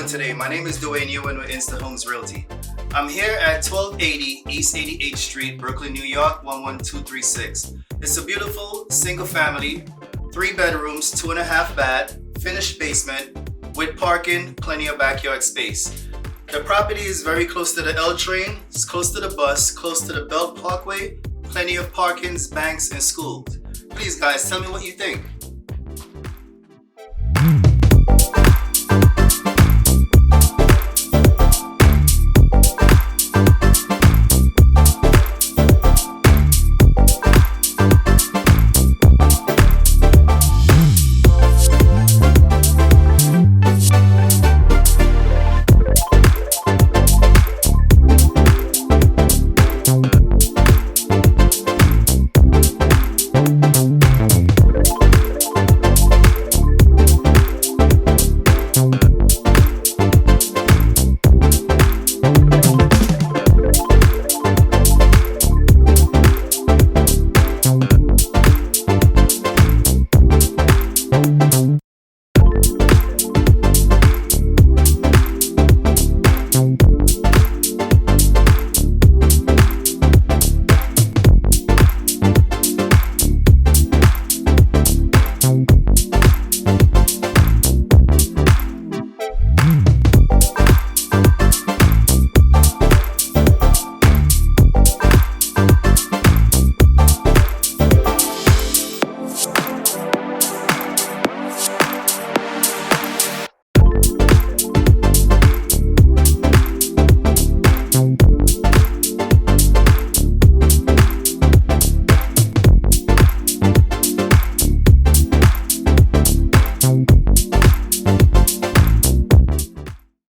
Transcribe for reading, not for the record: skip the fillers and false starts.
doing today? My name is Dwayne Ewan with Insta Homes Realty. I'm here at 1280 East 88th Street, Brooklyn, New York, 11236. It's a beautiful single family, 3 bedrooms, 2.5 bath, finished basement with parking, plenty of backyard space. The property is very close to the L train, it's close to the bus, close to the Belt Parkway, plenty of parkings, banks, and schools. Please guys, tell me what you think.